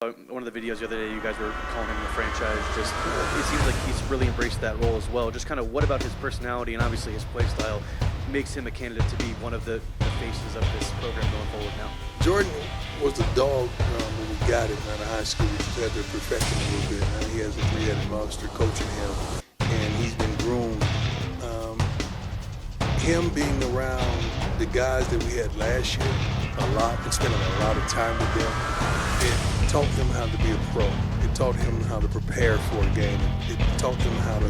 One of the videos the other day, you guys were calling him the franchise. Just it seems like he's really embraced that role as well. Just kind of what about his personality and obviously his play style makes him a candidate to be one of the faces of this program going forward now? Jordan was the dog when we got him out of high school. We just had to perfect him a little bit. Now he has a three-headed monster coaching him, and he's been groomed. Him being around the guys that we had last year a lot and spending a lot of time with them, it taught him how to be a pro. It taught him how to prepare for a game. It taught him how to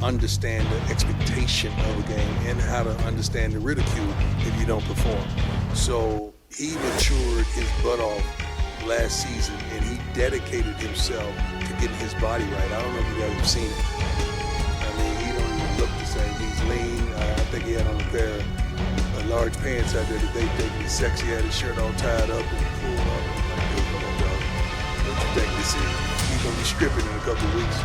understand the expectation of a game and how to understand the ridicule if you don't perform. So he matured his butt off last season, and he dedicated himself to getting his body right. I don't know if you guys have seen it. I mean, he don't even look the same. He's lean. I think he had on a pair of large pants out there today, taking his sexy, had his shirt all tied up and pulled up. Come on, dog. What you think this is? He's going to be stripping in a couple of weeks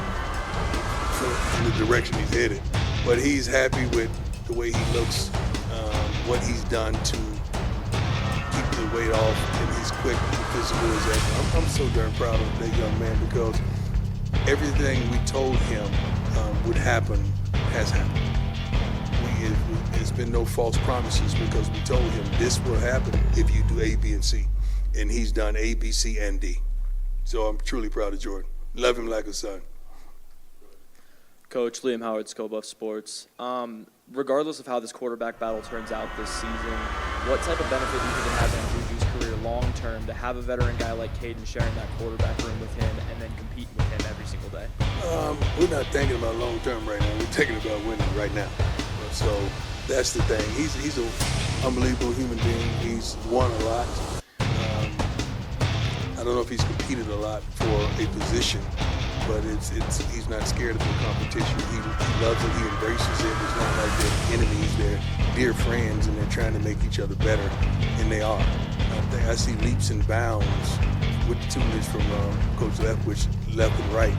in the direction he's headed. But he's happy with the way he looks, what he's done to keep the weight off, and he's quick and physical as that. I'm so darn proud of that young man because everything we told him would happen has happened. There's been no false promises because we told him this will happen if you do A, B, and C. And he's done A, B, C, and D. So I'm truly proud of Jordan. Love him like a son. Coach Liam Howard, ScoBuff Sports. Regardless of how this quarterback battle turns out this season, what type of benefit do you think it has on Juju's career long term to have a veteran guy like Caden sharing that quarterback room with him and then competing with him every single day? We're not thinking about long term right now. We're thinking about winning right now. So that's the thing. He's an unbelievable human being. He's won a lot. I don't know if he's competed a lot for a position, but he's not scared of the competition. He loves it. He embraces it. It's not like they're enemies. They're dear friends, and they're trying to make each other better, and they are. I see leaps and bounds with the tutelage from Coach Leftwich, left and right,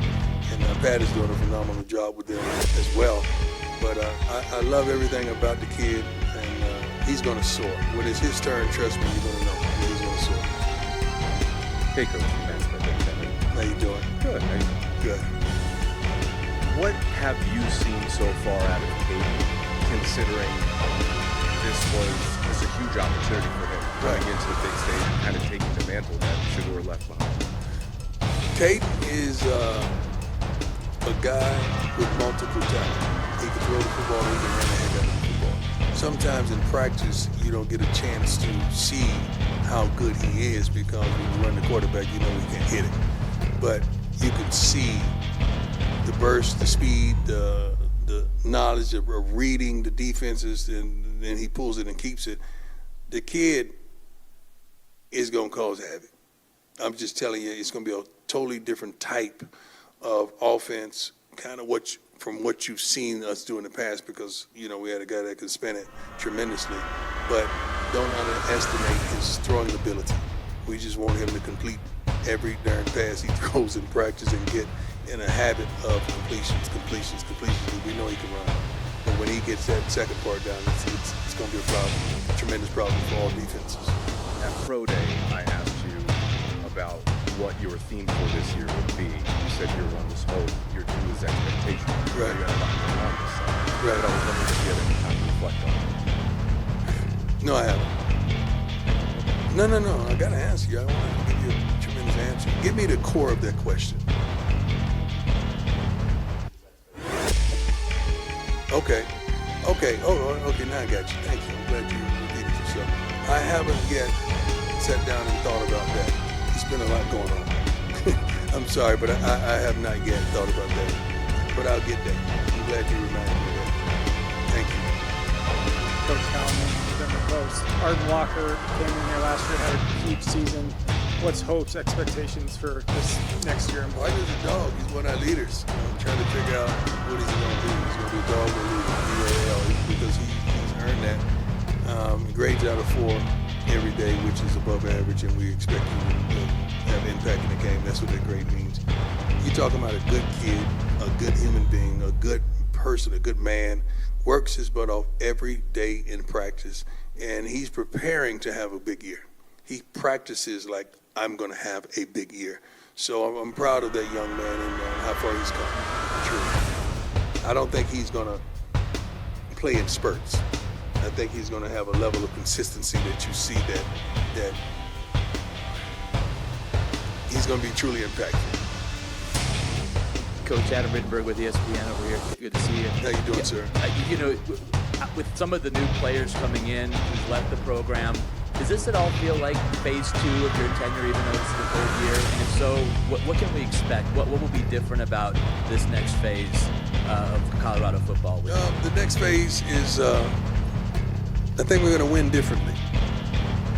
and Pat is doing a phenomenal job with them as well. But I love everything about the kid, and he's going to soar. When it's his turn, trust me, you're going to know he's going to soar. Hey, Coach. How you doing? Good. How you doing? Good. What have you seen so far out of Caden, considering this was a huge opportunity for him coming into the big stage and kind of taking the mantle that Shedeur left behind? Caden is a guy with multiple talent. He can throw the football, he can run the heck out of the football. Sometimes in practice, you don't get a chance to see how good he is because when you run the quarterback, you know he can't hit it. But you can see the burst, the speed, the knowledge of reading the defenses, and then he pulls it and keeps it. The kid is going to cause havoc. I'm just telling you, it's going to be a totally different type of offense, kind of from what you've seen us do in the past, because, you know, we had a guy that could spin it tremendously. But don't underestimate his throwing ability. We just want him to complete every darn pass he throws in practice and get in a habit of completions. We know he can run. But when he gets that second part down, it's going to be a problem, a tremendous problem for all defenses. At Pro Day, I asked you about what your theme for this year would be. You said year one was hope, year two was expectation. Right. You got a lot going on this side. Right. But I was wondering if you had any time to reflect on it. No, I haven't. No. I got to answer you. I want to give you a tremendous answer. Give me the core of that question. Okay. Okay, now I got you. Thank you. I'm glad you repeated yourself. I haven't yet sat down and thought about that. There's been a lot going on. I'm sorry, but I have not yet thought about that. But I'll get there. I'm glad you reminded me of that. Thank you. Coach Kalman, Denver Post. Arden Walker came in here last year, had a huge season. What's hopes, expectations for this next year? Arden is a dog. He's one of our leaders. I'm trying to figure out what he's going to be. He's going to be a dog or leader, DAL, because he's earned that. Grades out of 4 every day, which is above average, and we expect him to have impact in the game. That's what that grade means. You're talking about a good kid, a good human being, a good person, a good man, works his butt off every day in practice, and he's preparing to have a big year. He practices like I'm going to have a big year. So I'm proud of that young man and how far he's come. True. I don't think he's going to play in spurts. I think he's going to have a level of consistency that you see that he's going to be truly impactful. Coach Adam Rittenberg with ESPN over here. Good to see you. How you doing, sir? You know, with some of the new players coming in who's left the program, does this at all feel like phase 2 of your tenure, even though it's the 3rd year? And if so, what can we expect? What will be different about this next phase of Colorado football? The next phase is, I think we're going to win differently,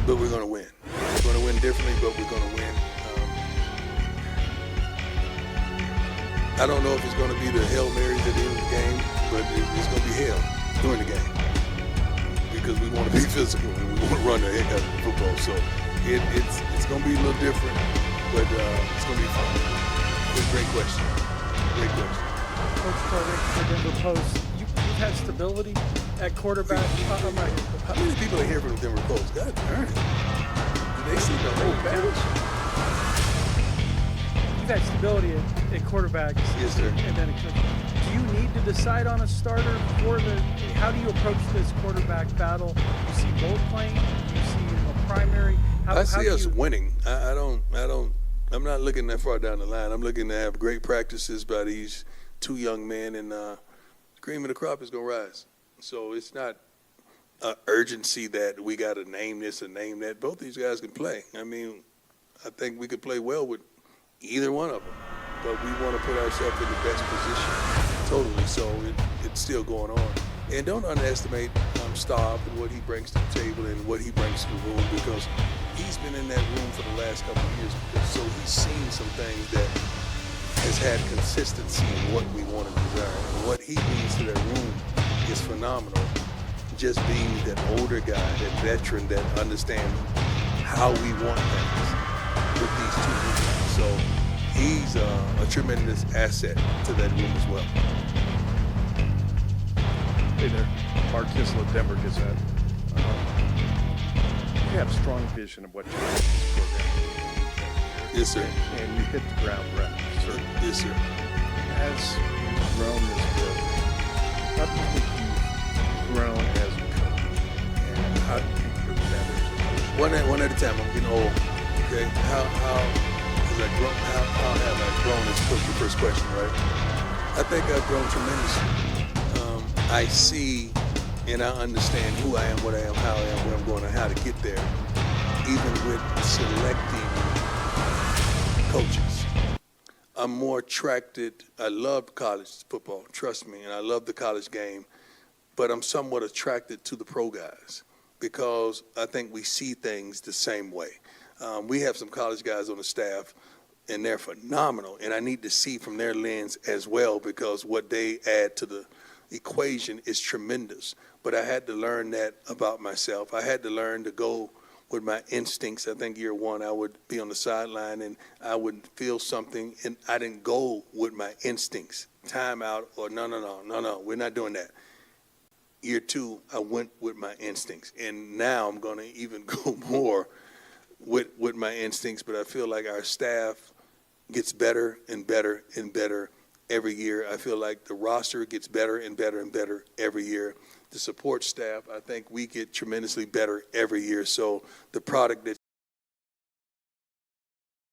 but we're going to win. We're going to win differently, but we're going to win. I don't know if it's going to be the Hail Marys at the end of the game, but it's going to be hell during the game because we want to be physical and we want to run the heck out of the football. So it's going to be a little different, but it's going to be fun. Great question. Great question. Coach Tarek for Denver Post. You've had stability at quarterback. I'm right here. How many people are here from the Denver Post? God darn it. Did they see the whole package? You've had stability at quarterback. Yes, sir. And then do you need to decide on a starter for how do you approach this quarterback battle? Do you see both playing? Do you see a primary? I see us winning. I'm not looking that far down the line. I'm looking to have great practices by these two young men, and cream of the crop is going to rise. So it's not an urgency that we got to name this or name that. Both these guys can play. I mean, I think we could play well with either one of them, but we want to put ourselves in the best position totally. So it's still going on. And don't underestimate Sharpe and what he brings to the table and what he brings to the room, because he's been in that room for the last couple of years. So he's seen some things that has had consistency in what we want to desire. And what he brings to that room is phenomenal. Just being that older guy, that veteran that understands how we want things with these two people. So he's a tremendous asset to that room as well. Hey there, Mark Kissel at Denver Gazette. You have a strong vision of what you want this program. Yes, sir. And you hit the ground running, sir. Yes, sir. As you've grown this program, how do you think you've grown as a coach? And how do you think you're better as a coach? One at a time. I'm getting old. Okay. How have I grown as a coach? Your first question, right? I think I've grown tremendously. I see and I understand who I am, what I am, how I am, where I'm going, and how to get there. Even with selecting coaches, I'm more attracted. I love college football, trust me, and I love the college game. But I'm somewhat attracted to the pro guys because I think we see things the same way. We have some college guys on the staff, and they're phenomenal. And I need to see from their lens as well, because what they add to the equation is tremendous. But I had to learn that about myself. I had to learn to go with my instincts. I think year one, I would be on the sideline and I would feel something, and I didn't go with my instincts. Timeout or no, we're not doing that. Year two, I went with my instincts. And now I'm going to even go more with my instincts. But I feel like our staff gets better and better and better every year. I feel like the roster gets better and better and better every year. The support staff, I think we get tremendously better every year. So the product that